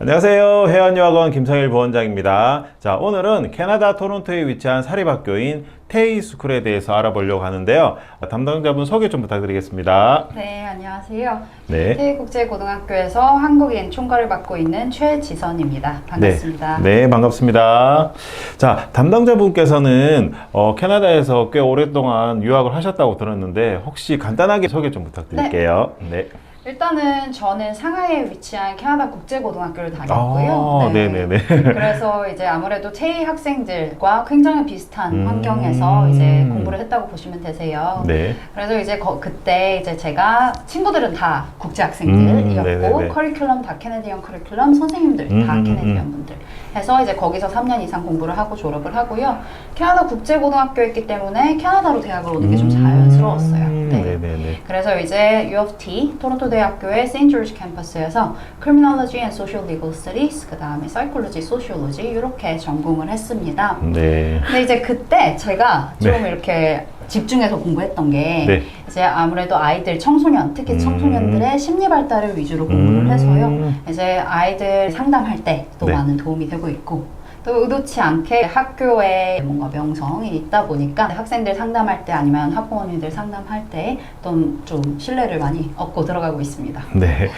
안녕하세요. 해안유학원 김상일 부원장입니다. 자, 오늘은 캐나다 토론토에 위치한 사립학교인 테이 스쿨에 대해서 알아보려고 하는데요. 담당자분 소개 좀 부탁드리겠습니다. 네, 안녕하세요. 네. 테이국제고등학교에서 한국인 총괄을 맡고 있는 최지선입니다. 반갑습니다. 네, 반갑습니다. 자, 담당자분께서는 캐나다에서 꽤 오랫동안 유학을 하셨다고 들었는데 혹시 간단하게 소개 좀 부탁드릴게요. 네. 일단은 저는 상하이에 위치한 캐나다 국제고등학교를 다녔고요. 네네네. 그래서 이제 아무래도 테이 학생들과 굉장히 비슷한 환경에서 이제 공부를 했다고 보시면 되세요. 네. 그래서 이제 그때 이제 제가 친구들은 다 국제 학생들이었고 네네네. 커리큘럼 다 캐네디언 커리큘럼, 선생님들 다 캐네디언 분들 해서 이제 거기서 3년 이상 공부를 하고 졸업을 하고요. 캐나다 국제고등학교였기 때문에 캐나다로 대학을 오는 게 좀 자연스러웠어요. 네. 네네네. 그래서 이제 U of T 토론토 대학교의 세인트 조지 캠퍼스에서 Criminology and Social Legal Studies, 그 다음에 Psychology, Sociology 이렇게 전공을 했습니다. 네. 근데 이제 그때 제가 좀 네. 이렇게 집중해서 공부했던 게 네. 이제 아무래도 아이들, 청소년, 특히 청소년들의 심리 발달을 위주로 공부를 해서요. 이제 아이들 상담할 때 또 네. 많은 도움이 되고 있고 또 의도치 않게 학교에 뭔가 명성이 있다 보니까 학생들 상담할 때 아니면 학부모님들 상담할 때 좀 신뢰를 많이 얻고 들어가고 있습니다. 네.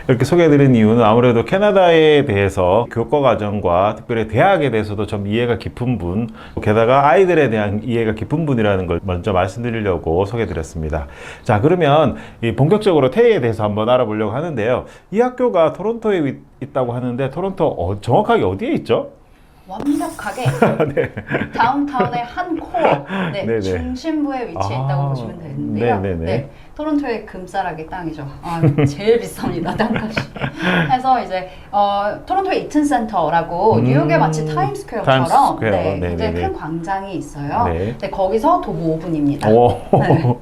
이렇게 소개해드린 이유는 아무래도 캐나다에 대해서 교과 과정과 특별히 대학에 대해서도 좀 이해가 깊은 분, 게다가 아이들에 대한 이해가 깊은 분이라는 걸 먼저 말씀드리려고 소개해드렸습니다. 자, 그러면 본격적으로 테이에 대해서 한번 알아보려고 하는데요. 이 학교가 토론토에 있다고 하는데 토론토 정확하게 어디에 있죠? 완벽하게 네. 다운타운의 한 코어, 네네. 중심부에 위치해 있다고 보시면 되는데요. 네네네. 네, 토론토의 금싸라기 땅이죠. 제일 비쌉니다, 땅값이. 해서 이제 토론토의 이튼 센터라고 뉴욕의 마치 타임스퀘어처럼 타임스퀘어. 네, 네네네. 굉장히 큰 광장이 있어요. 네. 네, 거기서 도보 5분입니다. 오. 네.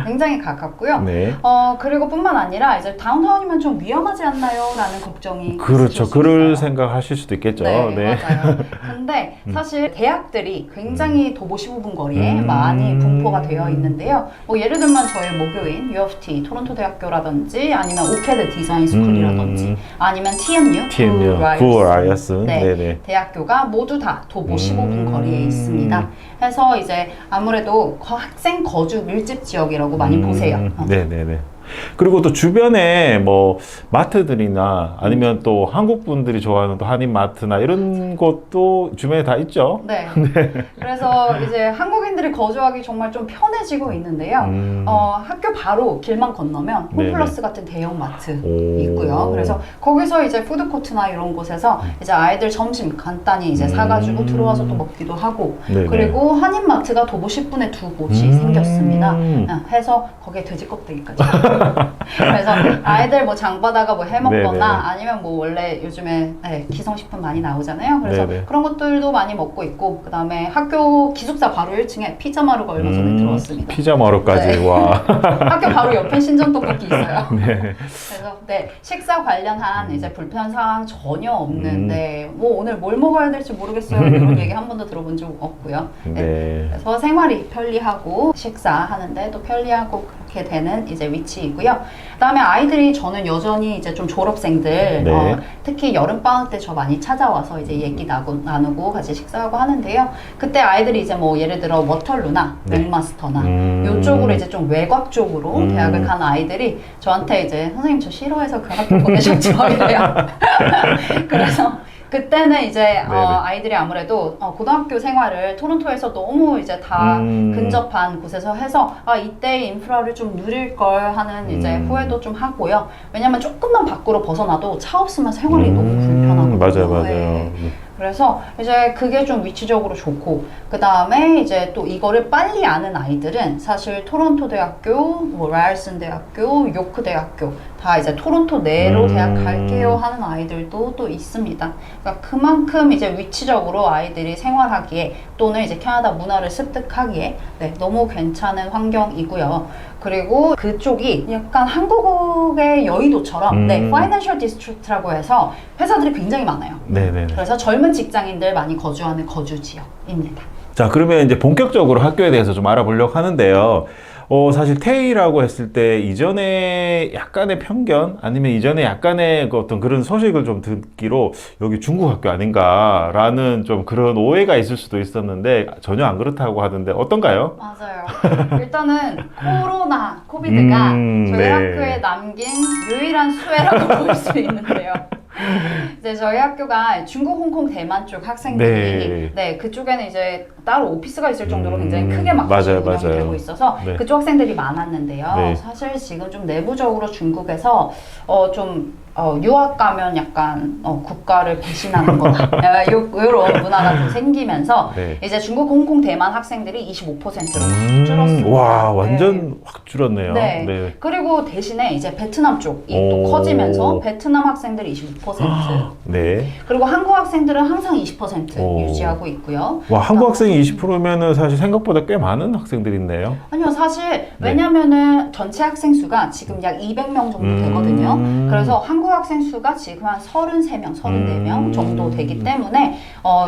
굉장히 가깝고요. 네. 그리고 뿐만 아니라 이제 다운타운이면 좀 위험하지 않나요? 라는 걱정이 그렇죠. 있으실 수 그럴 있어요. 생각하실 수도 있겠죠. 네, 맞아요. 근데 사실 대학들이 굉장히 도보 15분 거리에 많이 분포가 되어 있는데요. 뭐 예를 들면 저희 모교인 U of T 토론토 대학교라든지 아니면 오케드 디자인 스쿨이라든지 아니면 TMU TMU, 라이어슨. 네, 네네. 대학교가 모두 다 도보 15분 거리에 있습니다. 해서 이제 아무래도 학생 거주 밀집 지역이라고 많이 보세요. 네네네. 그리고 또 주변에 뭐 마트들이나 아니면 또 한국 분들이 좋아하는 또 한인 마트나 이런 곳도 주변에 다 있죠. 네. 그래서 이제 한국인들이 거주하기 정말 좀 편해지고 있는데요. 학교 바로 길만 건너면 네네. 홈플러스 같은 대형 마트 오. 있고요. 그래서 거기서 이제 푸드코트나 이런 곳에서 이제 아이들 점심 간단히 이제 사가지고 들어와서 또 먹기도 하고 네네. 그리고 한인 마트가 도보 10분에 두 곳이 생겼습니다. 해서 거기에 돼지 껍데기까지. 그래서 아이들 뭐 장바다가 뭐 해먹거나 네네. 아니면 뭐 원래 요즘에 기성식품 많이 나오잖아요. 그래서 네네. 그런 것들도 많이 먹고 있고 그 다음에 학교 기숙사 바로 1층에 피자마루가 얼마 전에 들어왔습니다. 피자마루까지. 네. 와. 학교 바로 옆에 신전떡볶이 있어요. 네. 그래서 네, 식사 관련한 이제 불편 사항 전혀 없는데 뭐 오늘 뭘 먹어야 될지 모르겠어요. 이런 얘기 한 번도 들어본 적 없고요. 네. 그래서 생활이 편리하고 식사하는데 또 편리하고 그렇게 되는 이제 위치이고요. 그다음에 아이들이 저는 여전히 이제 좀 졸업생들 네. 특히 여름 방학 때 저 많이 찾아와서 이제 얘기 나누고 같이 식사하고 하는데요. 그때 아이들이 이제 뭐 예를 들어 워털루나 네. 맥마스터나 요쪽으로 이제 좀 외곽 쪽으로 대학을 간 아이들이 저한테 이제 선생님 저 싫어해서 그 학교 보내셨죠 이래요. 그래서 그때는 이제 아이들이 아무래도 고등학교 생활을 토론토에서 너무 이제 다 근접한 곳에서 해서 이때 인프라를 좀 누릴 걸 하는 이제 후회도 좀 하고요. 왜냐면 조금만 밖으로 벗어나도 차 없으면 생활이 너무 불편하거든요. 맞아요. 네. 그래서 이제 그게 좀 위치적으로 좋고 그 다음에 이제 또 이거를 빨리 아는 아이들은 사실 토론토 대학교, 뭐 라이어슨 대학교, 요크 대학교 다 이제 토론토 내로 대학 갈게요 하는 아이들도 또 있습니다. 그러니까 그만큼 이제 위치적으로 아이들이 생활하기에 또는 이제 캐나다 문화를 습득하기에 네, 너무 괜찮은 환경이고요. 그리고 그쪽이 약간 한국의 여의도처럼 네, 파이낸셜 디스트릭트라고 해서 회사들이 굉장히 많아요. 네네. 그래서 젊은 직장인들 많이 거주하는 거주 지역입니다. 자, 그러면 이제 본격적으로 학교에 대해서 좀 알아보려고 하는데요. 사실 테이라고 했을 때 이전에 약간의 편견 아니면 이전에 약간의 그 어떤 그런 소식을 좀 듣기로 여기 중국 학교 아닌가라는 좀 그런 오해가 있을 수도 있었는데 전혀 안 그렇다고 하던데 어떤가요? 맞아요. 일단은 코비드가 저희 네. 학교에 남긴 유일한 수혜라고 볼 수 있는데요. 이제 저희 학교가 중국, 홍콩, 대만 쪽 학생들이 그쪽에는 이제 따로 오피스가 있을 정도로 굉장히 크게 막 맞아요, 운영이 맞아요. 되고 있어서 네. 그쪽 학생들이 많았는데요. 네. 사실 지금 좀 내부적으로 중국에서 유학 가면 약간 국가를 배신하는 거다 이런 문화가 좀 생기면서 네. 이제 중국, 홍콩, 대만 학생들이 25%로 줄었습니다. 와, 네. 완전 확 줄었네요. 네. 그리고 대신에 이제 베트남 쪽이 또 오. 커지면서 베트남 학생들이 25%. 네. 그리고 한국 학생들은 항상 20% 오. 유지하고 있고요. 와, 한국 학생이 20%면은 사실 생각보다 꽤 많은 학생들이 있네요. 아니요, 사실 왜냐면은 전체 학생 수가 지금 약 200명 정도 되거든요. 그래서 한국 학생 수가 지금 한 33명, 34명 정도 되기 때문에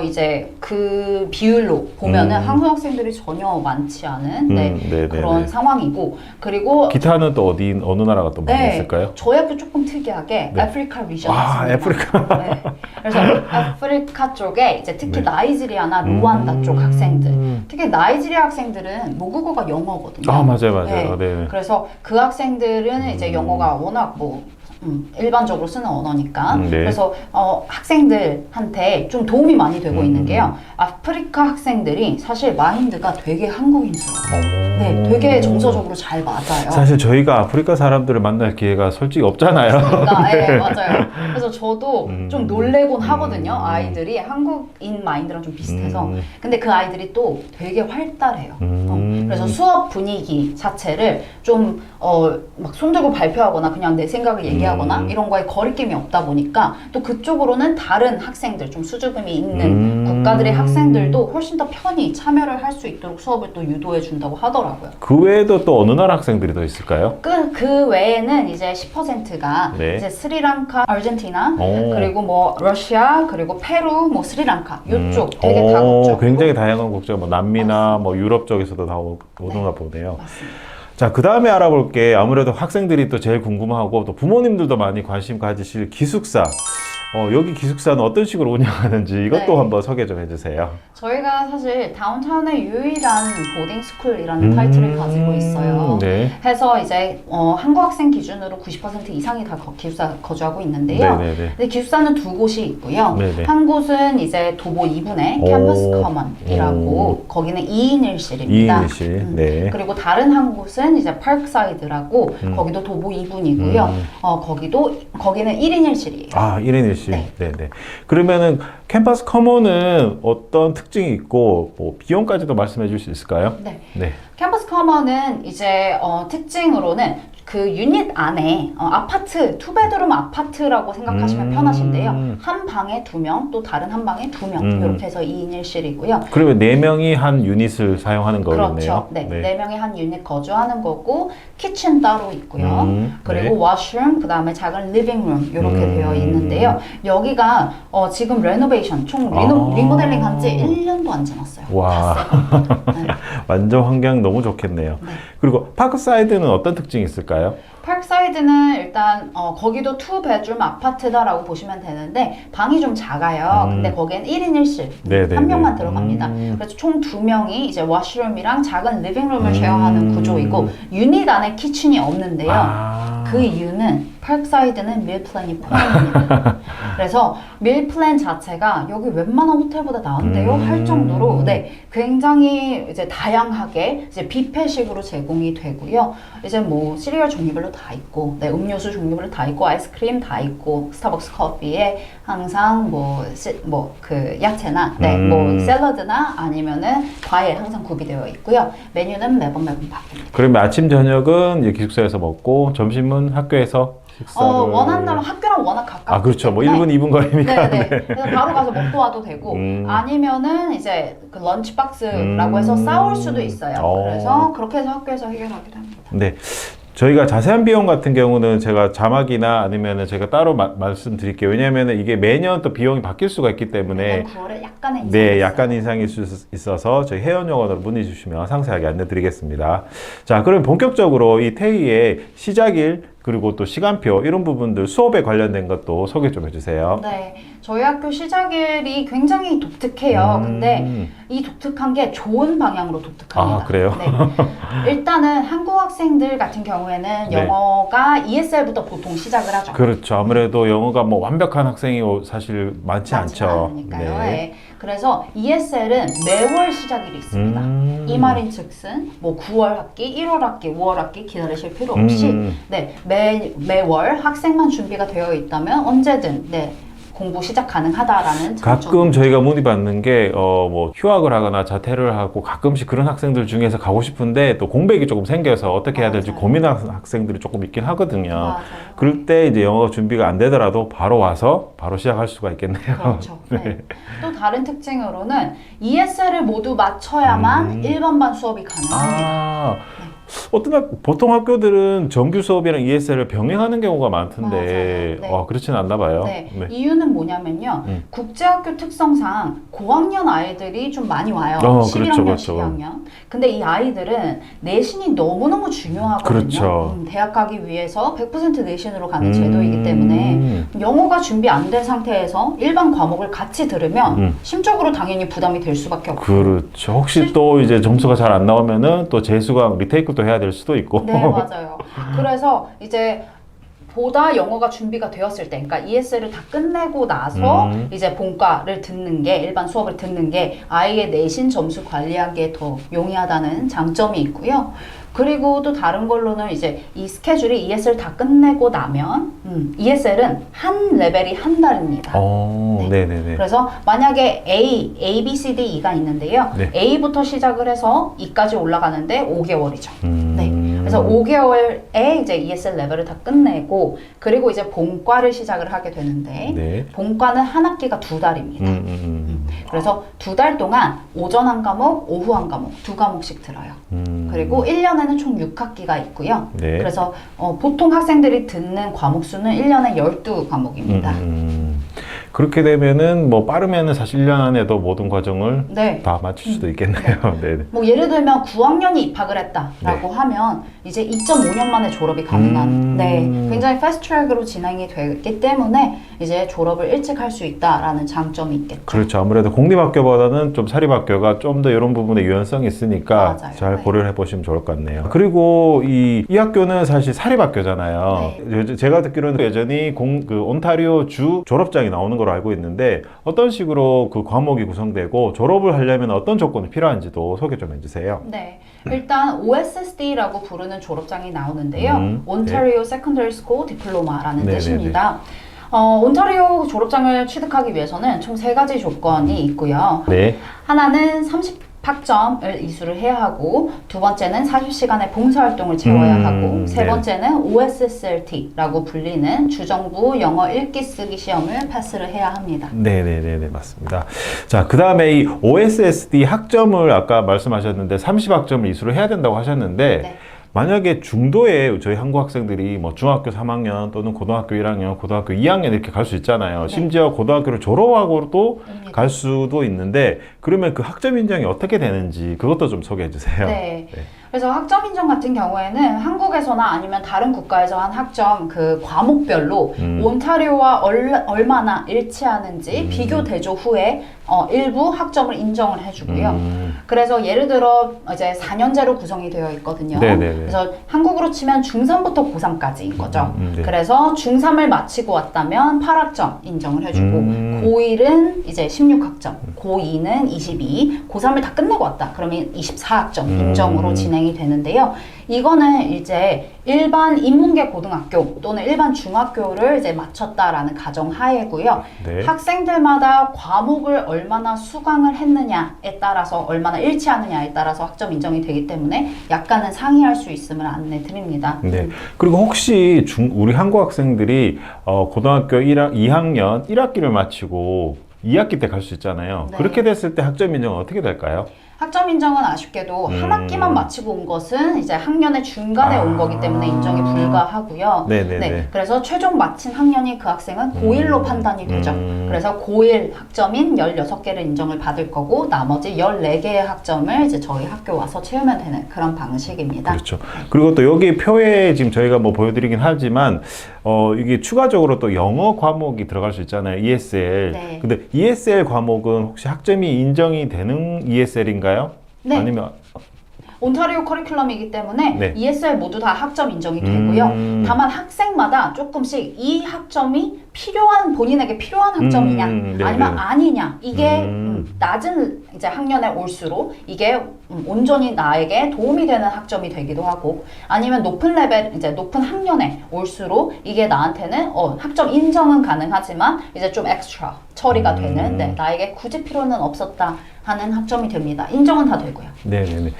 이제 그 비율로 보면은 한국 학생들이 전혀 많지 않은 그런 상황이고, 그리고 기타는 또 어느 나라가 또 많이 있을까요? 저희 학교 조금 특이하게 아프리카 리전 아, 아프리카. 네. 그래서 아프리카 쪽에 이제 특히 나이지리아나 루안다 쪽 학생들, 특히 나이지리아 학생들은 모국어가 영어거든요. 아, 맞아요. 네. 그래서 그 학생들은 이제 영어가 워낙 일반적으로 쓰는 언어니까 그래서 학생들한테 좀 도움이 많이 되고 있는 게요. 아프리카 학생들이 사실 마인드가 되게 한국인스러워요. 네, 되게 정서적으로 잘 맞아요. 사실 저희가 아프리카 사람들을 만날 기회가 솔직히 없잖아요. 네, 맞아요. 그래서 저도 좀 놀래곤 하거든요. 아이들이 한국인 마인드랑 좀 비슷해서. 근데 그 아이들이 또 되게 활달해요. 그래서 수업 분위기 자체를 좀 막 손들고 발표하거나 그냥 내 생각을 얘기하거나 이런 거에 거리낌이 없다 보니까 또 그쪽으로는 다른 학생들, 좀 수줍음이 있는 국가들의 학생들도 훨씬 더 편히 참여를 할 수 있도록 수업을 또 유도해 준다고 하더라고요. 그 외에도 또 어느 나라 학생들이 더 있을까요? 그 외에는 이제 10%가 이제 스리랑카, 아르헨티나, 그리고 뭐 러시아, 그리고 페루, 뭐 스리랑카 이쪽 되게 다국적. 굉장히 다양한 국적, 뭐 남미나 뭐 유럽 쪽에서도 다 오는가 보네요. 맞습니다. 자, 그 다음에 알아볼 게 아무래도 학생들이 또 제일 궁금하고 또 부모님들도 많이 관심 가지실 기숙사. 여기 기숙사는 어떤 식으로 운영하는지 이것도 한번 소개 좀 해주세요. 저희가 사실 다운타운의 유일한 보딩스쿨이라는 타이틀을 가지고 있어요. 해서 이제 한국 학생 기준으로 90% 이상이 다 기숙사 거주하고 있는데요. 근데 기숙사는 두 곳이 있고요. 한 곳은 이제 도보 2분의 캠퍼스 커먼이라고 거기는 2인 1실입니다. 2인 1실. 그리고 다른 한 곳은 이제 파크사이드라고 거기도 도보 2분이고요. 거기는 1인 1실이에요. 아, 1인 1실. 네. 그러면은 캠퍼스 커먼은 어떤 특징이 있고 뭐 비용까지도 말씀해 줄 수 있을까요? 네. 캠퍼스 커먼은 이제 특징으로는 그 유닛 안에 아파트, 투베드룸 아파트라고 생각하시면 편하신데요. 한 방에 2명, 또 다른 한 방에 2명 이렇게 해서 2인 1실이고요. 그러면 4명이 한 유닛을 사용하는 거겠네요. 그렇죠. 네. 4명이 한 유닛 거주하는 거고 키친 따로 있고요. 그리고 워시룸, 그 다음에 작은 리빙룸 이렇게 되어 있는데요. 여기가 지금 레노베이션, 총 리모델링 한 지 1년도 안 지났어요. 와, 완전 환경 너무 좋겠네요. 그리고 파크사이드는 어떤 특징이 있을까요? 파크사이드는 일단 거기도 2베드룸 아파트다라고 보시면 되는데 방이 좀 작아요. 근데 거기엔 1인 1실 한 명만 들어갑니다. 그래서 총 2명이 이제 워시룸이랑 작은 리빙룸을 쉐어하는 구조이고 유닛 안에 키친이 없는데요. 그 이유는 파크사이드는 밀 플랜이 포함입니다. 그래서 밀 플랜 자체가 여기 웬만한 호텔보다 나은데요 할 정도로 굉장히 이제 다양하게 이제 뷔페식으로 제공이 되고요. 이제 뭐 시리얼 종류별로 다 있고, 음료수 종류별로 다 있고, 아이스크림 다 있고, 스타벅스 커피에 항상 그 야채나 뭐 샐러드나 아니면은 과일 항상 구비되어 있고요. 메뉴는 매번 바뀝니다. 그러면 아침 저녁은 이제 기숙사에서 먹고 점심은 학교에서 식사를 원한다면 학교랑 워낙 가깝기 그렇죠. 뭐 때문에 1분 2분 거리니까. 그래서 바로 가서 먹고 와도 되고 아니면은 이제 그 런치박스라고 해서 싸올 수도 있어요. 그래서 그렇게 해서 학교에서 해결하기도 합니다. 저희가 자세한 비용 같은 경우는 제가 자막이나 아니면은 제가 따로 말씀드릴게요. 왜냐하면 이게 매년 또 비용이 바뀔 수가 있기 때문에 9월에 약간의 인상이 네, 있어요. 약간 인상이 있어서 저희 회원영어로 문의 주시면 상세하게 안내드리겠습니다. 자, 그럼 본격적으로 이 테이의 시작일 그리고 또 시간표 이런 부분들 수업에 관련된 것도 소개 좀 해주세요. 네, 저희 학교 시작일이 굉장히 독특해요. 근데 이 독특한 게 좋은 방향으로 독특합니다. 아, 그래요? 네. 일단은 한국 학생들 같은 경우에는 네. 영어가 ESL부터 보통 시작을 하죠. 그렇죠. 아무래도 영어가 뭐 완벽한 학생이 사실 많지 않죠. 않으니까요. 네. 그래서 ESL은 매월 시작일이 있습니다. 이 말인 즉슨 뭐 9월 학기, 1월 학기, 5월 학기 기다리실 필요 없이 네, 매월 학생만 준비가 되어 있다면 언제든 네, 공부 시작 가능하다라는 가끔 장점이 저희가 문의받는 게 뭐 휴학을 하거나 자퇴를 하고 가끔씩 그런 학생들 중에서 가고 싶은데 또 공백이 조금 생겨서 어떻게 해야 될지 맞아요. 고민하는 학생들이 조금 있긴 하거든요. 맞아요. 그럴 때 이제 영어 준비가 안 되더라도 바로 와서 바로 시작할 수가 있겠네요. 그렇죠. 네. 또 다른 특징으로는 ESL을 모두 마쳐야만 일반반 수업이 가능합니다. 아, 보통 학교들은 정규 수업이랑 ESL을 병행하는 경우가 많던데 맞아요. 네. 그렇지는 않나 봐요. 네. 네. 이유는 뭐냐면요. 국제학교 특성상 고학년 아이들이 좀 많이 와요. 11학년, 그렇죠. 12학년. 근데 이 아이들은 내신이 너무너무 중요하거든요. 그렇죠. 대학 가기 위해서 100% 내신으로 가는 제도이기 때문에 영어가 준비 안 된 상태에서 일반 과목을 같이 들으면 심적으로 당연히 부담이 될 수밖에 없고. 그렇죠. 혹시 또 이제 점수가 잘 안 나오면은 또 재수강 리테이크도 해야 될 수도 있고. 네, 맞아요. 그래서 이제 보다 영어가 준비가 되었을 때, 그러니까 ESL을 다 끝내고 나서 이제 본과를 듣는 게, 일반 수업을 듣는 게 아이의 내신 점수 관리하기에 더 용이하다는 장점이 있고요. 그리고 또 다른 걸로는 이제 이 스케줄이 ESL 다 끝내고 나면 ESL은 한 레벨이 한 달입니다. 네네네. 그래서 만약에 A, B, C, D, E가 있는데요. 네. A부터 시작을 해서 E까지 올라가는데 5개월이죠. 네. 그래서 5개월에 이제 ESL 레벨을 다 끝내고 그리고 이제 본과를 시작을 하게 되는데 네. 본과는 한 학기가 2달입니다. 그래서 2달 동안 오전 한 과목, 오후 한 과목, 2과목씩 들어요. 그리고 1년에는 총 6학기가 있고요. 네. 그래서 보통 학생들이 듣는 과목 수는 1년에 12과목입니다. 그렇게 되면은 뭐 빠르면은 사실 1년 안에도 모든 과정을 네. 다 마칠 수도 있겠네요. 네. 뭐 예를 들면 9학년이 입학을 했다라고 하면 이제 2.5년 만에 졸업이 가능한 네, 굉장히 패스트트랙으로 진행이 되기 때문에 이제 졸업을 일찍 할 수 있다라는 장점이 있겠죠. 그렇죠. 아무래도 공립학교보다는 좀 사립학교가 좀 더 이런 부분에 유연성이 있으니까 맞아요. 잘 네. 고려해 보시면 좋을 것 같네요. 그리고 이 학교는 사실 사립학교잖아요. 제가 듣기로는 여전히 온타리오 주 졸업장이 나오는 걸로 알고 있는데 어떤 식으로 그 과목이 구성되고 졸업을 하려면 어떤 조건이 필요한지도 소개 좀 해주세요. 네, 일단 OSSD라고 부르는 졸업장이 나오는데요. 온타리오 세컨더리 스쿨 디플로마라는 네네네. 뜻입니다. 온타리오 졸업장을 취득하기 위해서는 총 3가지 조건이 있고요. 네. 하나는 30학점을 이수를 해야 하고, 두 번째는 40시간의 봉사활동을 채워야 하고, 세 번째는 OSSLT라고 불리는 주정부 영어 읽기 쓰기 시험을 패스를 해야 합니다. 네네네, 맞습니다. 자, 그 다음에 이 OSSD 학점을 아까 말씀하셨는데 30학점을 이수를 해야 된다고 하셨는데 네. 만약에 중도에 저희 한국 학생들이 뭐 중학교 3학년 또는 고등학교 1학년, 고등학교 2학년 이렇게 갈 수 있잖아요. 심지어 고등학교를 졸업하고도 갈 수도 있는데 그러면 그 학점 인정이 어떻게 되는지 그것도 좀 소개해 주세요. 네. 그래서 학점 인정 같은 경우에는 한국에서나 아니면 다른 국가에서 한 학점 그 과목별로 온타리오와 얼마나 일치하는지 비교 대조 후에 일부 학점을 인정을 해주고요. 그래서 예를 들어 이제 4년제로 구성이 되어 있거든요. 네네네. 그래서 한국으로 치면 중3부터 고3까지인 거죠. 네. 그래서 중3을 마치고 왔다면 8학점 인정을 해주고 고1은 이제 16학점, 고2는 22, 고3을 다 끝내고 왔다. 그러면 24학점 인정으로 진행이 되는데요. 이거는 이제 일반 인문계 고등학교 또는 일반 중학교를 이제 마쳤다라는 가정하에고요. 네. 학생들마다 과목을 얼마나 수강을 했느냐에 따라서 얼마나 일치하느냐에 따라서 학점 인정이 되기 때문에 약간은 상이할 수 있음을 안내 드립니다. 네. 그리고 혹시 우리 한국 학생들이 고등학교 2학년 1학기를 마치고 2학기 때 갈 수 있잖아요. 네. 그렇게 됐을 때 학점 인정은 어떻게 될까요? 학점 인정은 아쉽게도 한 학기만 마치고 온 것은 이제 학년의 중간에 온 거기 때문에 인정이 불가하고요. 네네네. 네, 그래서 최종 마친 학년이 그 학생은 고1로 판단이 되죠. 그래서 고1 학점인 16개를 인정을 받을 거고 나머지 14개의 학점을 이제 저희 학교 와서 채우면 되는 그런 방식입니다. 그렇죠. 그리고 또 여기 표에 지금 저희가 뭐 보여드리긴 하지만 이게 추가적으로 또 영어 과목이 들어갈 수 있잖아요. ESL. 네. 근데 ESL 과목은 혹시 학점이 인정이 되는 ESL인가요? 네. 아니면 온타리오 커리큘럼이기 때문에 네. ESL 모두 다 학점 인정이 되고요. 다만 학생마다 조금씩 이 학점이 본인에게 필요한 학점이냐 네네. 아니면 아니냐 이게 낮은 이제 학년에 올수록 이게 온전히 나에게 도움이 되는 학점이 되기도 하고 아니면 높은 레벨 이제 높은 학년에 올수록 이게 나한테는 학점 인정은 가능하지만 이제 좀 엑스트라 처리가 되는 나에게 굳이 필요는 없었다 하는 학점이 됩니다. 인정은 다 되고요. 네네네.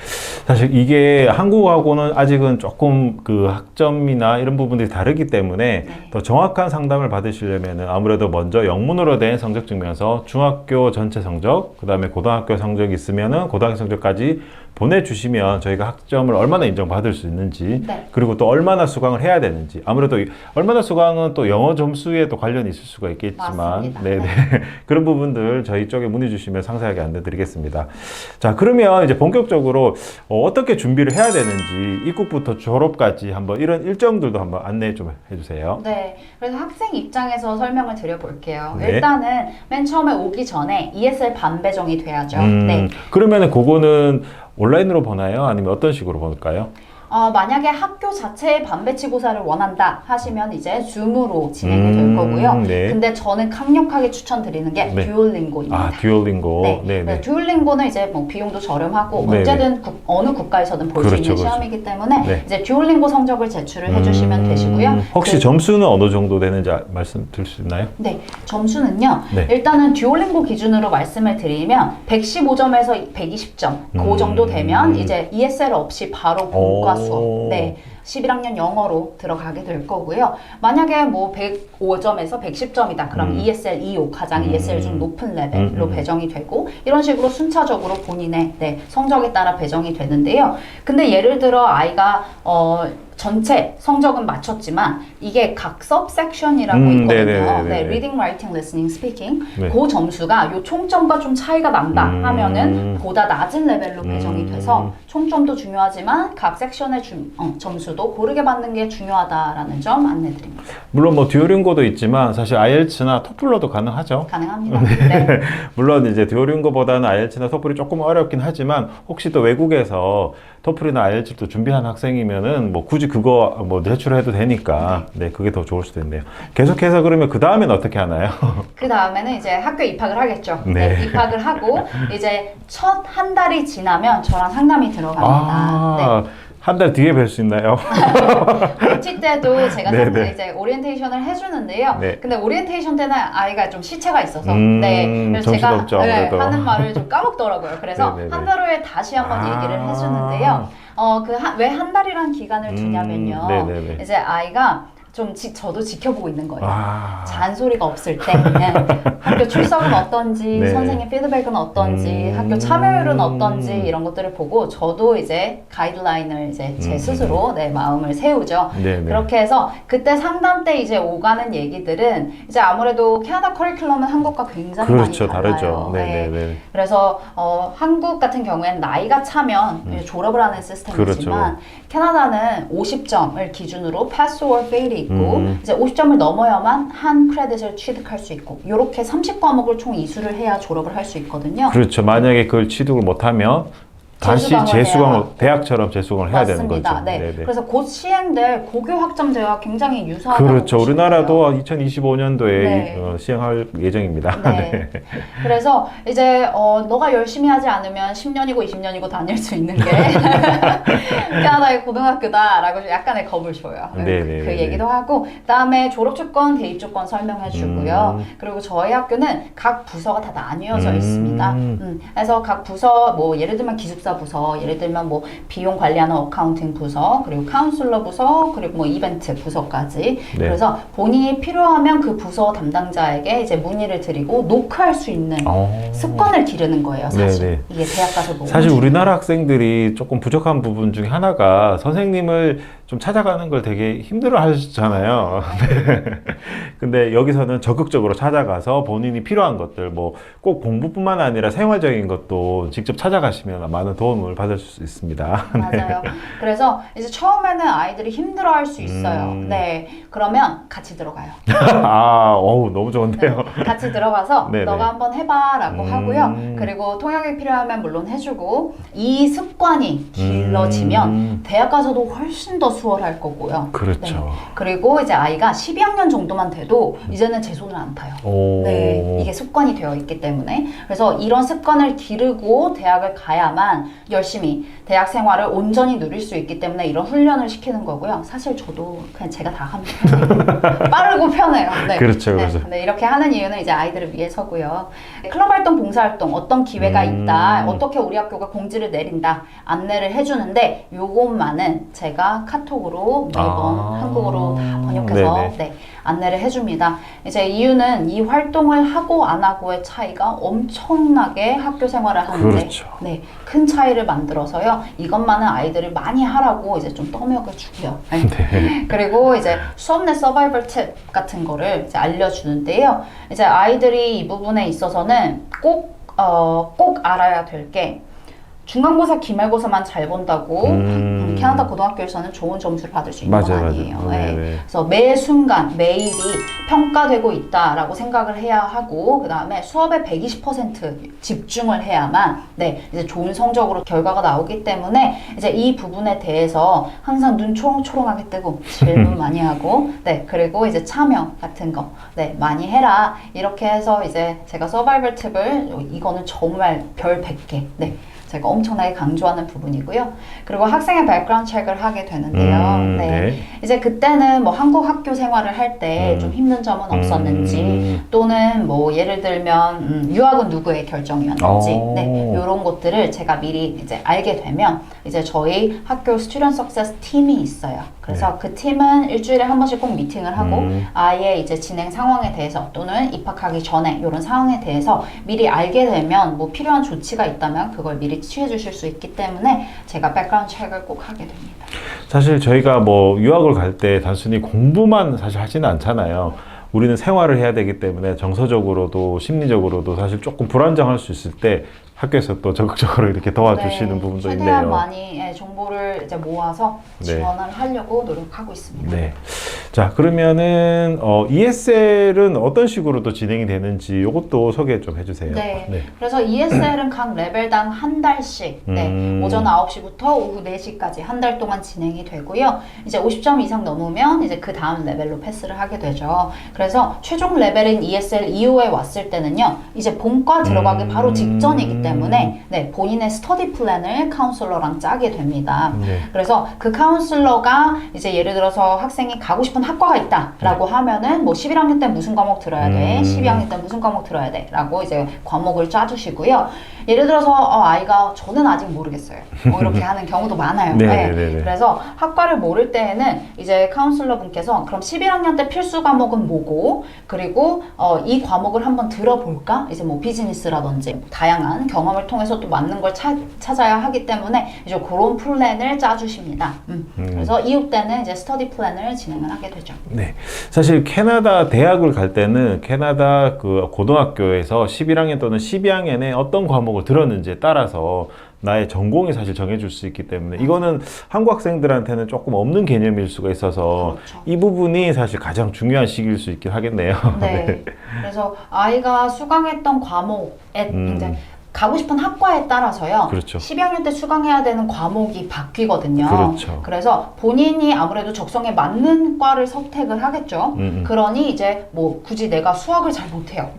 사실 이게 한국하고는 아직은 조금 그 학점이나 이런 부분들이 다르기 때문에 더 정확한 상담을 받으시려면 아무래도 먼저 영문으로 된 성적 증명서, 중학교 전체 성적, 그 다음에 고등학교 성적이 있으면은 고등학교 성적까지 보내주시면 저희가 학점을 얼마나 인정받을 수 있는지 그리고 또 얼마나 수강을 해야 되는지 아무래도 얼마나 수강은 또 영어 점수에 또 관련이 있을 수가 있겠지만 맞습니다. 네네. 그런 부분들 저희 쪽에 문의 주시면 상세하게 안내드리겠습니다. 자, 그러면 이제 본격적으로 어떻게 준비를 해야 되는지 입국부터 졸업까지 한번 이런 일정들도 한번 안내 좀 해주세요. 네, 그래서 학생 입장에서 설명을 드려볼게요. 네. 일단은 맨 처음에 오기 전에 ESL 반배정이 돼야죠. 네. 그러면은 그거는 온라인으로 보나요? 아니면 어떤 식으로 볼까요? 만약에 학교 자체의 반배치고사를 원한다 하시면 이제 줌으로 진행이 될 거고요. 네. 근데 저는 강력하게 추천드리는 게 네. 듀오링고입니다. 아, 듀오링고. 네. 네네. 네, 듀오링고는 이제 뭐 비용도 저렴하고 네네. 언제든 어느 국가에서든 볼 수 그렇죠, 있는 그렇죠. 시험이기 때문에 네. 이제 듀오링고 성적을 제출을 해주시면 되시고요. 혹시 점수는 어느 정도 되는지 말씀드릴 수 있나요? 네, 점수는요. 네. 일단은 듀오링고 기준으로 말씀을 드리면 115점에서 120점 그 정도 되면 이제 ESL 없이 바로 본과 수업. 네. 11학년 영어로 들어가게 될 거고요. 만약에 뭐 105점에서 110점이다. 그럼 ESL 2호 가장 ESL 중 높은 레벨로 배정이 되고 이런 식으로 순차적으로 본인의 성적에 따라 배정이 되는데요. 근데 예를 들어 아이가 전체 성적은 맞췄지만 이게 각 subsection이라고 있거든요. 네네네네. 네, reading, writing, listening, speaking. 네. 그 점수가 요 총점과 좀 차이가 난다 하면은 보다 낮은 레벨로 배정이 돼서 총점도 중요하지만 각 섹션의 점수도 고르게 받는 게 중요하다라는 점 안내드립니다. 물론 뭐 듀오링고도 있지만 사실 IELTS나 토플러도 가능하죠. 가능합니다. 네. 물론 이제 듀오링고보다는 IELTS나 토플이 조금 어렵긴 하지만 혹시 또 외국에서 토플이나 IELTS도 준비한 학생이면은 뭐 굳이 그거 뭐 제출해도 되니까 네, 그게 더 좋을 수도 있네요. 계속해서 그러면 그 다음엔 어떻게 하나요? 그 다음에는 이제 학교 입학을 하겠죠. 네. 네, 입학을 하고 이제 첫 한 달이 지나면 저랑 상담이 들어갑니다. 네. 한 달 뒤에 뵐 수 있나요? OT 때도 제가 네네. 이제 오리엔테이션을 해주는데요. 네. 근데 오리엔테이션 때는 아이가 좀 시차가 있어서 그래서 정신도 제가 없죠, 아무래도. 하는 말을 좀 까먹더라고요. 그래서 네네네. 한 달 후에 다시 한번 얘기를 해주는데요. 왜 한 달이란 기간을 두냐면요. 네네네. 이제 아이가 좀 저도 지켜보고 있는 거예요. 잔소리가 없을 때 학교 출석은 어떤지, 네. 선생님 피드백은 어떤지, 학교 참여율은 어떤지 이런 것들을 보고 저도 이제 가이드라인을 이제 제 스스로 내 마음을 세우죠. 네네. 그렇게 해서 그때 상담 때 이제 오가는 얘기들은 이제 아무래도 캐나다 커리큘럼은 한국과 굉장히 그렇죠, 많이 달라요. 다르죠. 네네네. 그래서 한국 같은 경우에는 나이가 차면 졸업을 하는 시스템이지만 그렇죠. 캐나다는 50점을 기준으로 pass or fail이 있고 이제 50점을 넘어야만 한 크레딧을 취득할 수 있고 이렇게 30과목을 총 이수를 해야 졸업을 할 수 있거든요. 그렇죠. 만약에 그걸 취득을 못하면 다시 재수강을 대학처럼 재수강을 해야 되는 거죠. 맞습니다. 네. 네네. 그래서 곧 시행될 고교 학점제와 굉장히 유사하다고 그렇죠. 보시면 우리나라도 돼요. 2025년도에 네. 시행할 예정입니다. 네. 그래서 이제 너가 열심히 하지 않으면 10년이고 20년이고 다닐 수 있는 게 캐나다의 고등학교다라고 약간의 겁을 줘요. 네네네. 그 얘기도 하고 그다음에 졸업 조건, 대입 조건 설명해 주고요. 그리고 저희 학교는 각 부서가 다 나뉘어져 있습니다. 그래서 각 부서 뭐 예를 들면 기숙사 인사 부서, 예를 들면 뭐 비용 관리하는 어카운팅 부서, 그리고 카운슬러 부서, 그리고 뭐 이벤트 부서까지. 네. 그래서 본인이 필요하면 그 부서 담당자에게 이제 문의를 드리고 노크할 수 있는 습관을 기르는 거예요, 사실. 네네. 이게 대학 가서 너무 사실 중요해요. 우리나라 학생들이 조금 부족한 부분 중에 하나가 선생님을 좀 찾아가는 걸 되게 힘들어 하시잖아요. 네. 근데 여기서는 적극적으로 찾아가서 본인이 필요한 것들, 뭐 꼭 공부뿐만 아니라 생활적인 것도 직접 찾아가시면 많은 도움을 받을 수 있습니다. 맞아요. 그래서 이제 처음에는 아이들이 힘들어할 수 있어요. 네, 그러면 같이 들어가요. 어우, 너무 좋은데요. 네, 같이 들어가서 네네. 너가 한번 해봐라고 하고요. 그리고 통역이 필요하면 물론 해주고 이 습관이 길러지면 대학 가서도 훨씬 더 수월할 거고요. 그렇죠. 네. 그리고 이제 아이가 12학년 정도만 돼도 이제는 제 손을 안 타요. 오. 네, 이게 습관이 되어 있기 때문에. 그래서 이런 습관을 기르고 대학을 가야만 열심히 대학 생활을 온전히 누릴 수 있기 때문에 이런 훈련을 시키는 거고요. 사실 저도 그냥 제가 다 하면 편해요. 빠르고 편해요. 네. 그렇죠, 네. 그렇죠. 네, 이렇게 하는 이유는 이제 아이들을 위해서고요. 클럽 활동, 봉사 활동, 어떤 기회가 있다, 어떻게 우리 학교가 공지를 내린다, 안내를 해주는데 요것만은 제가 카톡으로 매번 한국어로 번역해서 네네. 네, 안내를 해줍니다. 이제 이유는 이 활동을 하고 안 하고의 차이가 엄청나게 학교 생활을 하는데 그렇죠. 네, 큰 차이를 만들어서요. 이것만은 아이들을 많이 하라고 이제 좀 떠먹여주고요. 네. 그리고 이제 수업 내 서바이벌 팁 같은 거를 이제 알려주는데요. 이제 아이들이 이 부분에 있어서는 꼭 알아야 될 게 중간고사, 기말고사만 잘 본다고 캐나다 고등학교에서는 좋은 점수를 받을 수 있는 건 맞아요, 아니에요. 맞아요. 네. 네네. 그래서 매 순간, 매일이 평가되고 있다라고 생각을 해야 하고, 그 다음에 수업에 120% 집중을 해야만, 네, 이제 좋은 성적으로 결과가 나오기 때문에, 이제 이 부분에 대해서 항상 눈 초롱초롱하게 뜨고, 질문 많이 하고, 네, 그리고 이제 참여 같은 거, 네, 많이 해라. 이렇게 해서 이제 제가 서바이벌 팁을, 이거는 정말 별 100개, 네. 제가 엄청나게 강조하는 부분이고요. 그리고 학생의 백그라운드 체크를 하게 되는데요. 네. 이제 그때는 뭐 한국 학교 생활을 할 때 좀 힘든 점은 없었는지 또는 뭐 예를 들면 유학은 누구의 결정이었는지 네, 이런 것들을 제가 미리 이제 알게 되면 이제 저희 학교 스튜던트 석세스 팀이 있어요. 그래서 그 팀은 일주일에 한 번씩 꼭 미팅을 하고 아예 이제 진행 상황에 대해서 또는 입학하기 전에 이런 상황에 대해서 미리 알게 되면 뭐 필요한 조치가 있다면 그걸 미리 취해 주실 수 있기 때문에 제가 백그라운드 체크를 꼭 하게 됩니다. 사실 저희가 뭐 유학을 갈 때 단순히 공부만 사실 하지는 않잖아요. 우리는 생활을 해야 되기 때문에 정서적으로도 심리적으로도 사실 조금 불안정할 수 있을 때 학교에서 또 적극적으로 이렇게 도와주시는 네, 부분도 최대한 있네요. 많이 정보를 이제 모아서 지원을 하려고 노력하고 있습니다. 네. 자, 그러면은 ESL은 어떤 식으로 또 진행이 되는지 이것도 소개 좀 해주세요. 네. 그래서 ESL은 각 레벨당 한 달씩 오전 9시부터 오후 4시까지 한 달 동안 진행이 되고요. 이제 50점 이상 넘으면 이제 그 다음 레벨로 패스를 하게 되죠. 그래서 최종 레벨인 ESL 2호에 왔을 때는요. 이제 본과 들어가기 바로 직전이기 때문에 네, 본인의 스터디 플랜을 카운슬러랑 짜게 됩니다. 그래서 그 카운슬러가 이제 예를 들어서 학생이 가고 싶은 학과가 있다라고 하면은 뭐 11학년 때 무슨 과목 들어야 돼, 12학년 때 무슨 과목 들어야 돼 라고 이제 과목을 짜주시고요. 예를 들어서 아이가 저는 아직 모르겠어요. 이렇게 하는 경우도 많아요. 네. 그래서 학과를 모를 때에는 이제 카운슬러 분께서 그럼 11학년 때 필수 과목은 뭐고 그리고 이 과목을 한번 들어볼까? 이제 뭐 비즈니스라든지 다양한 경험을 통해서 또 맞는 걸 찾아야 하기 때문에 이제 그런 플랜을 짜주십니다. 그래서 이후 때는 이제 스터디 플랜을 진행을 하게 되죠. 네. 사실 캐나다 대학을 갈 때는 캐나다 그 고등학교에서 11학년 또는 12학년에 어떤 과목을 들었는지에 따라서 나의 전공이 사실 정해질 수 있기 때문에 이거는 한국 학생들한테는 조금 없는 개념일 수가 있어서 그렇죠. 이 부분이 사실 가장 중요한 시기일 수 있긴 하겠네요. 네. 그래서 아이가 수강했던 과목에 이제 가고 싶은 학과에 따라서요. 그렇죠. 12학년 때 수강해야 되는 과목이 바뀌거든요. 그렇죠. 그래서 본인이 아무래도 적성에 맞는 과를 선택을 하겠죠. 그러니 이제 뭐 굳이 내가 수학을 잘 못해요.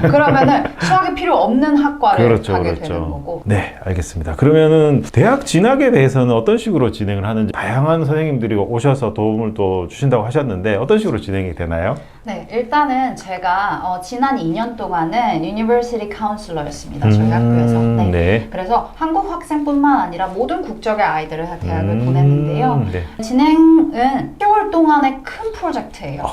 그러면은 수학이 필요 없는 학과를 가게 되는 거고. 네, 알겠습니다. 그러면은 대학 진학에 대해서는 어떤 식으로 진행을 하는지 다양한 선생님들이 오셔서 도움을 또 주신다고 하셨는데 어떤 식으로 진행이 되나요? 네, 일단은 제가 지난 2년 동안은 University Counselor였습니다. 저희 학교에서. 네. 네. 그래서 한국 학생뿐만 아니라 모든 국적의 아이들을 대학을 보냈는데요. 네. 진행은 10개월 동안의 큰 프로젝트예요.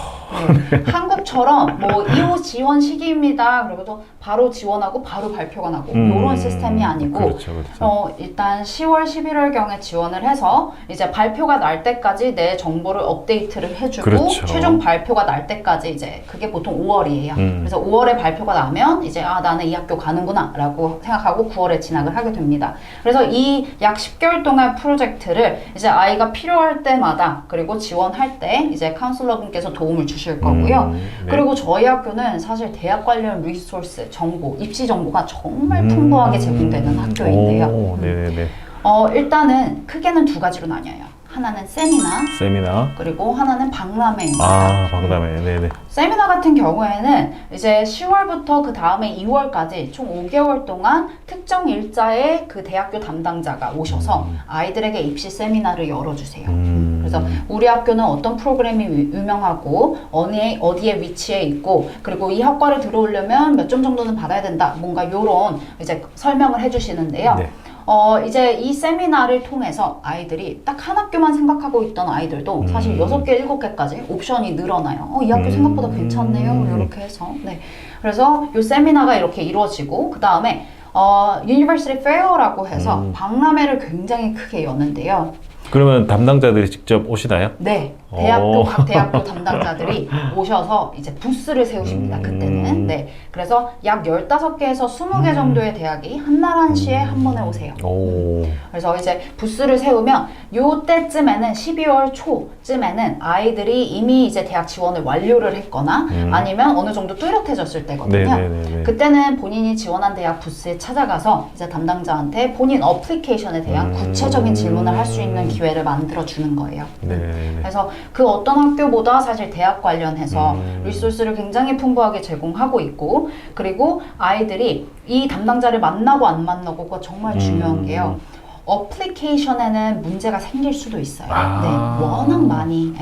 네. 한국처럼 뭐 2호 지원 시기입니다. 그리고 바로 지원하고 바로 발표가 나고 이런 시스템이 아니고 그렇죠, 그렇죠. 일단 10월, 11월경에 지원을 해서 이제 발표가 날 때까지 내 정보를 업데이트를 해주고 그렇죠. 최종 발표가 날 때까지 이제 그게 보통 5월이에요. 그래서 5월에 발표가 나면 이제 나는 이 학교 가는구나 라고 생각하고 9월에 진학을 하게 됩니다. 그래서 이 약 10개월 동안 프로젝트를 이제 아이가 필요할 때마다 그리고 지원할 때 이제 카운슬러분께서 도움을 주실 거고요. 네. 그리고 저희 학교는 사실 대학 관련 리소스, 정보, 입시 정보가 정말 풍부하게 제공되는 학교인데요. 오, 네네네. 일단은 크게는 두 가지로 나뉘어요. 하나는 세미나. 그리고 하나는 박람회입니다. 아, 박람회. 네네. 세미나 같은 경우에는 이제 10월부터 그 다음에 2월까지 총 5개월 동안 특정 일자의 그 대학교 담당자가 오셔서 아이들에게 입시 세미나를 열어주세요. 그래서 우리 학교는 어떤 프로그램이 유명하고 어디에 위치해 있고 그리고 이 학과를 들어오려면 몇 점 정도는 받아야 된다. 뭔가 요런 이제 설명을 해주시는데요. 네. 이제 이 세미나를 통해서 아이들이 딱 한 학교만 생각하고 있던 아이들도 사실 6개, 7개까지 옵션이 늘어나요. 이 학교 생각보다 괜찮네요. 이렇게 해서. 네. 그래서 이 세미나가 이렇게 이루어지고, 그 다음에, University Fair라고 해서 박람회를 굉장히 크게 여는데요. 그러면 담당자들이 직접 오시나요? 네. 오. 각 대학교 담당자들이 오셔서 이제 부스를 세우십니다. 그때는. 네. 그래서 약 15개에서 20개 정도의 대학이 한날 한시에 한 번에 오세요. 오. 그래서 이제 부스를 세우면 요때쯤에는 12월 초쯤에는 아이들이 이미 이제 대학 지원을 완료를 했거나 아니면 어느 정도 뚜렷해졌을 때거든요. 네네네네. 그때는 본인이 지원한 대학 부스에 찾아가서 이제 담당자한테 본인 어플리케이션에 대한 구체적인 질문을 할 수 있는 기회를 만들어 주는 거예요. 네네네. 그래서 그 어떤 학교보다 사실 대학 관련해서 리소스를 굉장히 풍부하게 제공하고 있고, 그리고 아이들이 이 담당자를 만나고 안 만나고가 정말 중요한 게요. 어플리케이션에는 문제가 생길 수도 있어요. 아. 네, 워낙 많이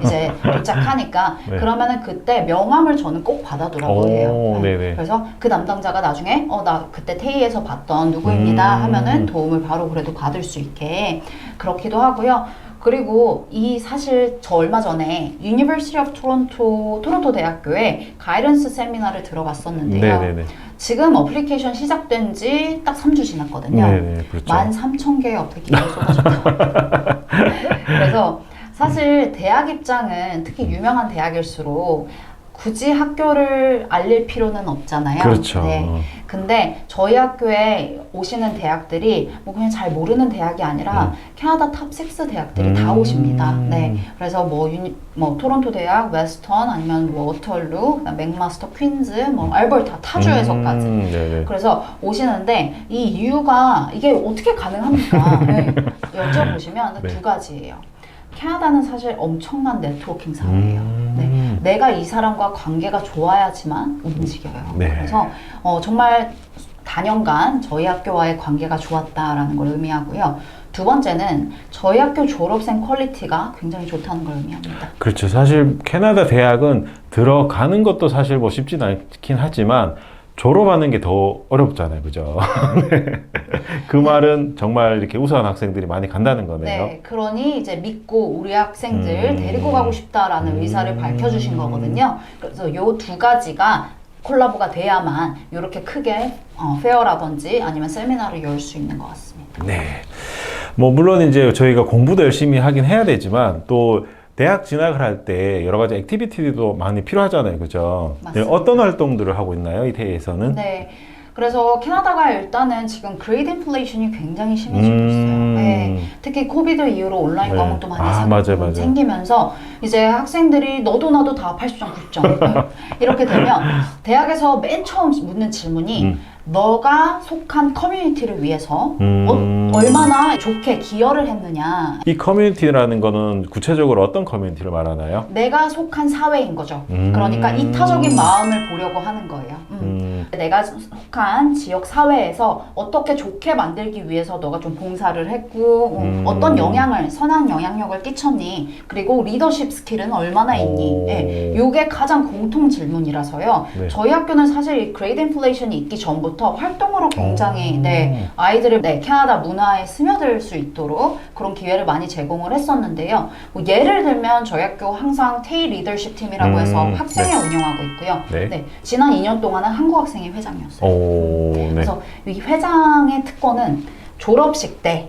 이제 도착하니까 네. 그러면은 그때 명함을 저는 꼭 받아두라고 해요. 오, 네네. 그래서 그 담당자가 나중에 나 그때 테이에서 봤던 누구입니다 하면은 도움을 바로 그래도 받을 수 있게 그렇기도 하고요. 그리고 사실 저 얼마 전에 University of 토론토 대학교에 가이던스 세미나를 들어갔었는데요. 네네네. 지금 어플리케이션 시작된 지 딱 3주 지났거든요. 네네, 그렇죠. 13,000개의 어플리케이션이 쏟아졌다. 그래서 사실 대학 입장은 특히 유명한 대학일수록 굳이 학교를 알릴 필요는 없잖아요. 그렇죠. 네. 근데 저희 학교에 오시는 대학들이 뭐 그냥 잘 모르는 대학이 아니라 캐나다 탑 6 대학들이 다 오십니다. 네. 그래서 뭐 토론토 대학, 웨스턴, 아니면 뭐 워털루, 맥마스터, 퀸즈, 뭐 알버타, 타주에서까지. 네네. 그래서 오시는데 이 이유가 이게 어떻게 가능합니까? 네. 여쭤보시면 네. 두 가지예요. 캐나다는 사실 엄청난 네트워킹 사회예요. 네. 내가 이 사람과 관계가 좋아야지만 움직여요. 네. 그래서 정말 다년간 저희 학교와의 관계가 좋았다라는 걸 의미하고요. 두 번째는 저희 학교 졸업생 퀄리티가 굉장히 좋다는 걸 의미합니다. 그렇죠. 사실 캐나다 대학은 들어가는 것도 사실 뭐 쉽진 않긴 하지만 졸업하는 게 더 어렵잖아요. 그죠? 그 말은 정말 이렇게 우수한 학생들이 많이 간다는 거네요. 네, 그러니 이제 믿고 우리 학생들 데리고 가고 싶다라는 의사를 밝혀주신 거거든요. 그래서 요 두 가지가 콜라보가 돼야만 이렇게 크게 페어라든지 아니면 세미나를 열 수 있는 것 같습니다. 네. 뭐 물론 이제 저희가 공부도 열심히 하긴 해야 되지만 또 대학 진학을 할 때 여러 가지 액티비티도 많이 필요하잖아요. 그죠? 네, 맞습니다. 어떤 활동들을 하고 있나요? 이 대회에서는? 네. 그래서 캐나다가 일단은 지금 그레이드 인플레이션이 굉장히 심해지고 있어요. 네. 특히 코비드 이후로 온라인 네. 과목도 많이 맞아요. 생기면서 이제 학생들이 너도 나도 다 80점, 90점 이렇게 되면 대학에서 맨 처음 묻는 질문이 너가 속한 커뮤니티를 위해서 얼마나 좋게 기여를 했느냐. 이 커뮤니티라는 거는 구체적으로 어떤 커뮤니티를 말하나요? 내가 속한 사회인 거죠. 그러니까 이타적인 마음을 보려고 하는 거예요. 내가 속한 지역 사회에서 어떻게 좋게 만들기 위해서 너가 좀 봉사를 했고 어떤 영향을 선한 영향력을 끼쳤니? 그리고 리더십 스킬은 얼마나 있니? 네, 이게 가장 공통 질문이라서요. 네. 저희 학교는 사실 그레이드 인플레이션이 있기 전부터 활동으로 굉장히 네, 아이들을 네, 캐나다 문화에 스며들 수 있도록 그런 기회를 많이 제공을 했었는데요. 뭐 예를 들면 저희 학교 항상 테이 리더십 팀이라고 해서 학생회 운영하고 있고요. 네. 네, 지난 2년 동안은 한국 학생회 회장이었어요. 네. 그래서 이 회장의 특권은 졸업식 때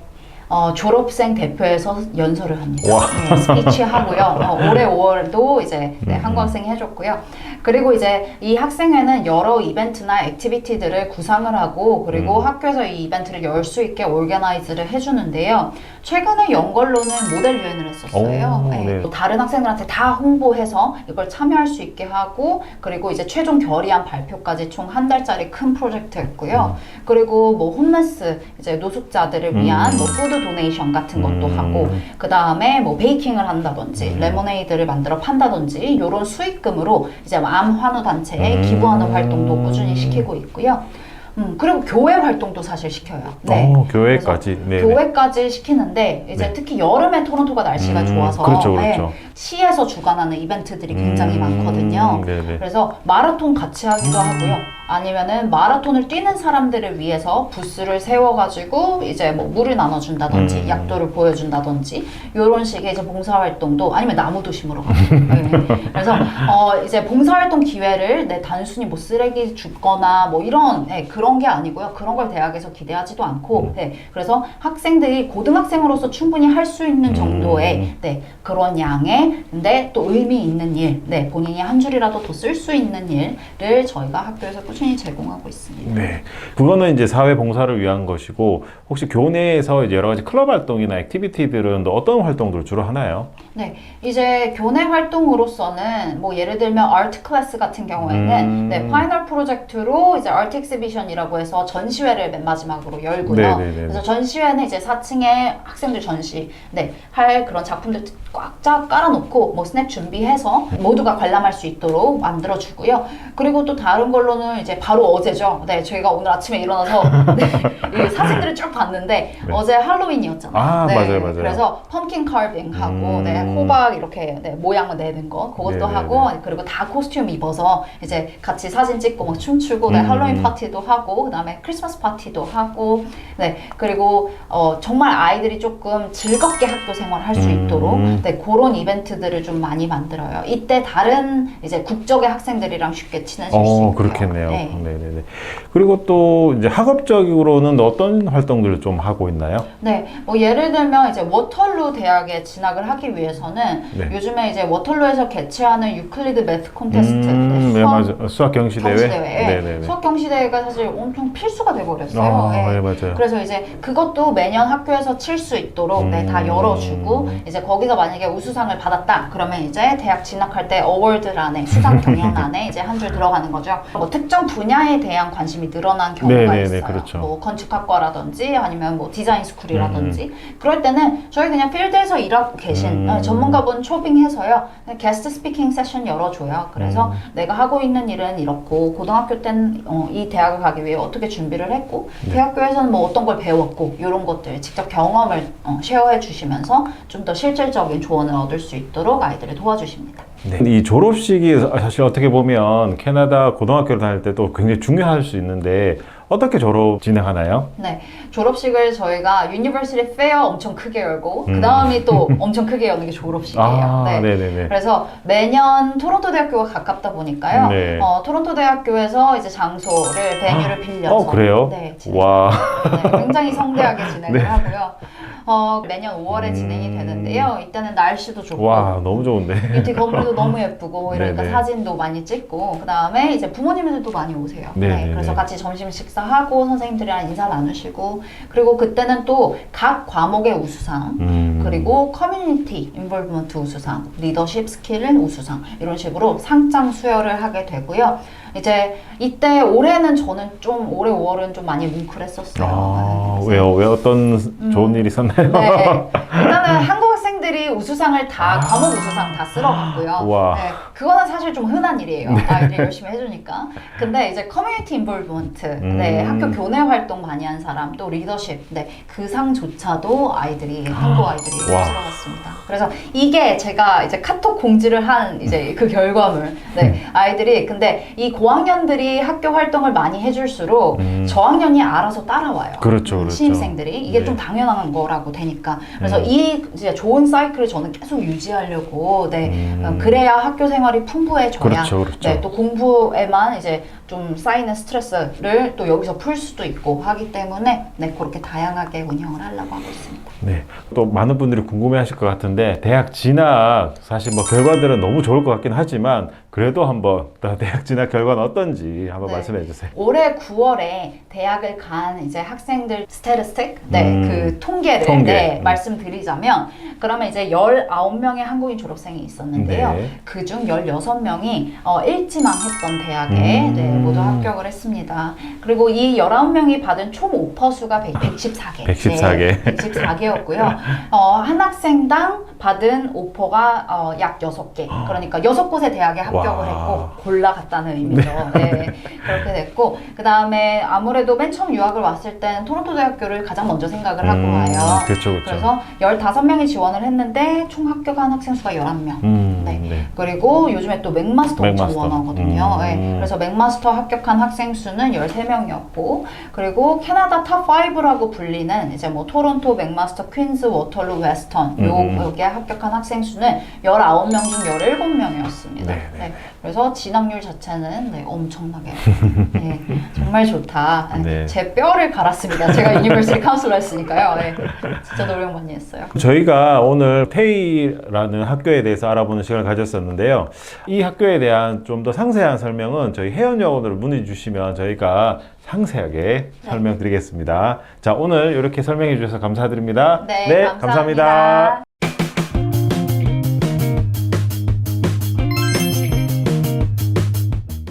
졸업생 대표에서 연설을 합니다. 네, 스피치 하고요. 올해 5월도 이제 네, 한국 학생이 해줬고요. 그리고 이제 이 학생회는 여러 이벤트나 액티비티들을 구상을 하고 그리고 학교에서 이 이벤트를 열 수 있게 오르가나이즈를 해주는데요. 최근에 연걸로는 모델 유엔을 했었어요. 네. 다른 학생들한테 다 홍보해서 이걸 참여할 수 있게 하고 그리고 이제 최종 결의안 발표까지 총 한 달짜리 큰 프로젝트였고요. 그리고 뭐 홈레스 이제 노숙자들을 위한 뭐 푸드 도네이션 같은 것도 하고 그 다음에 뭐 베이킹을 한다든지 레모네이드를 만들어 판다든지 이런 수익금으로 이제 암 환우 단체에 기부하는 활동도 꾸준히 시키고 있고요. 그리고 교회 활동도 사실 시켜요. 네. 교회까지. 교회까지 시키는데 이제 특히 여름에 토론토가 날씨가 좋아서 그렇죠. 네, 시에서 주관하는 이벤트들이 굉장히 많거든요. 그래서 마라톤 같이 하기도 하고요. 아니면은 마라톤을 뛰는 사람들을 위해서 부스를 세워가지고 이제 뭐 물을 나눠준다든지 약도를 보여준다든지 이런 식의 이제 봉사활동도 아니면 나무도 심으러 가고 네. 그래서 이제 봉사활동 기회를 단순히 뭐 쓰레기 줍거나 뭐 이런 그런 게 아니고요. 그런 걸 대학에서 기대하지도 않고 그래서 학생들이 고등학생으로서 충분히 할 수 있는 정도의 그런 양의 근데 또 의미 있는 일 본인이 한 줄이라도 더 쓸 수 있는 일을 저희가 학교에서 꾸준히 제공하고 있습니다. 네, 그거는 이제 사회 봉사를 위한 것이고 혹시 교내에서 이제 여러 가지 클럽 활동이나 액티비티들은 또 어떤 활동들을 주로 하나요? 네, 이제 교내 활동으로서는 뭐 예를 들면 아트 클래스 같은 경우에는 파이널 프로젝트로 이제 아트 엑시비션이라고 해서 전시회를 맨 마지막으로 열고요. 그래서 전시회는 이제 4층에 학생들 전시 할 그런 작품들 꽉 깔아놓고 뭐 스냅 준비해서 모두가 관람할 수 있도록 만들어주고요. 그리고 또 다른 걸로는 이제 바로 어제죠. 저희가 오늘 아침에 일어나서 이 사진들을 쭉 봤는데 어제 할로윈이었잖아요. 맞아요. 그래서 펌킨 카빙 하고 호박 이렇게 모양을 내는 거 그것도 하고 그리고 다 코스튬 입어서 이제 같이 사진 찍고 막 춤추고 할로윈 파티도 하고 그다음에 크리스마스 파티도 하고 그리고 정말 아이들이 조금 즐겁게 학교 생활을 할 수 있도록 그런 이벤트들을 좀 많이 만들어요. 이때 다른 이제 국적의 학생들이랑 쉽게 친해질 수 있고요. 그렇겠네요. 네네네. 그리고 또 이제 학업적으로는 어떤 활동들을 좀 하고 있나요? 네, 뭐 예를 들면 이제 워털루 대학에 진학을 하기 위해서는 요즘에 이제 워털루에서 개최하는 유클리드 매스 콘테스트, 수학 경시대회. 수학 경시대회가 사실 엄청 필수가 돼버렸어요. 맞아요. 그래서 이제 그것도 매년 학교에서 칠 수 있도록 다 열어주고 이제 거기서 만약에 우수상을 받았다 그러면 이제 대학 진학할 때 어워드란에 수상 경연안에 이제 한 줄 들어가는 거죠. 뭐 특정 분야에 대한 관심이 늘어난 경우가 있어요. 그렇죠. 뭐 건축학과라든지 아니면 뭐 디자인 스쿨이라든지 그럴 때는 저희 그냥 필드에서 일하고 계신 전문가분 초빙해서요 게스트 스피킹 세션 열어줘요. 그래서 내가 하고 있는 일은 이렇고 고등학교 땐 이 대학을 가기 위해 어떻게 준비를 했고 대학교에서는 뭐 어떤 걸 배웠고 이런 것들 직접 경험을 쉐어해 주시면서 좀 더 실질적인 조언을 얻을 수 있도록 아이들을 도와주십니다. 이 졸업식이 사실 어떻게 보면 캐나다 고등학교를 다닐 때 또 굉장히 중요할 수 있는데 어떻게 졸업 진행하나요? 네, 졸업식을 저희가 유니버시티 페어 엄청 크게 열고 그 다음이 또 엄청 크게 여는 게 졸업식이에요. 그래서 매년 토론토 대학교가 가깝다 보니까요. 토론토 대학교에서 이제 장소를 베뉴를 빌려서 그래요? 굉장히 성대하게 진행을 하고요. 매년 5월에 진행이 되는데요. 이때는 날씨도 좋고 너무 좋은데 밑에 건물도 너무 예쁘고 이러니까 사진도 많이 찍고 그 다음에 이제 부모님들도 많이 오세요. 그래서 같이 점심 식사하고 선생님들이랑 인사 나누시고 그리고 그때는 또 각 과목의 우수상 그리고 커뮤니티 인볼브먼트 우수상 리더십 스킬 우수상 이런 식으로 상장 수여를 하게 되고요. 이제 이때 올해는 저는 좀 올해 5월은 좀 많이 뭉클했었어요. 왜요? 왜 어떤 좋은 일이 있었나요? 일단은 한국 학생 학생들이 우수상을 다 과목 우수상 다 쓸어갔고요. 와. 네, 그거는 사실 좀 흔한 일이에요. 아이들이 열심히 해주니까. 근데 이제 커뮤니티 인볼브먼트, 네, 학교 교내 활동 많이 한 사람, 또 리더십, 네, 그 상조차도 아이들이 한국 아이들이 와. 쓸어갔습니다. 그래서 이게 제가 이제 카톡 공지를 한 이제 그 결과물. 네, 아이들이 근데 이 고학년들이 학교 활동을 많이 해줄수록 저학년이 알아서 따라와요. 그렇죠, 그렇죠. 신입생들이 이게 네. 좀 당연한 거라고 되니까. 그래서 이 이제 좋은 사이클을 저는 계속 유지하려고. 네, 그래야 학교 생활이 풍부해져야. 그렇죠, 그렇죠. 네, 또 공부에만 이제 좀 쌓이는 스트레스를 또 여기서 풀 수도 있고 하기 때문에 네, 그렇게 다양하게 운영을 하려고 하고 있습니다. 네. 또 많은 분들이 궁금해하실 것 같은데 대학 진학 사실 뭐 결과들은 너무 좋을 것 같긴 하지만 그래도 한번 또 대학 진학 결과는 어떤지 한번 네. 말씀해 주세요. 올해 9월에 대학을 간 이제 학생들 스태티스틱, 네, 그 통계를 통계. 네, 말씀드리자면 그러면 이제 19명의 한국인 졸업생이 있었는데요. 네. 그중 16명이 일지망했던 대학에 네, 모두 합격을 했습니다. 그리고 이 19명이 받은 총 오퍼 수가 114개. 114개. 네, 114개였고요. 한 학생당 받은 오퍼가 약 6개. 그러니까 6곳의 대학에 합격을 와. 했고 골라갔다는 의미죠. 네, 그렇게 됐고 그 다음에 아무래도 맨 처음 유학을 왔을 때는 토론토 대학교를 가장 먼저 생각을 하고 와요. 그렇죠, 그렇죠. 그래서 15명이 지원을 했는데 총 합격한 학생 수가 11명. 네. 네. 그리고 요즘에 또 맥마스터 엄청 맥마스터. 원하거든요. 네. 그래서 맥마스터 합격한 학생 수는 13명이었고, 그리고 캐나다 탑5라고 불리는 이제 뭐 토론토, 맥마스터, 퀸즈, 워털루, 웨스턴 요게 합격한 학생 수는 19명 중 17명이었습니다. 네, 네. 그래서 진학률 자체는 네, 엄청나게 네, 정말 좋다. 네. 제 뼈를 갈았습니다. 제가 유니버시티 카운슬러 했으니까요. 네. 진짜 노력 많이 했어요. 저희가 오늘 테이라는 학교에 대해서 알아보는 시간을 가졌었는데요. 이 학교에 대한 좀 더 상세한 설명은 저희 혜연여원으로 문의 주시면 저희가 상세하게 설명드리겠습니다. 자, 오늘 이렇게 설명해 주셔서 감사드립니다. 네, 감사합니다.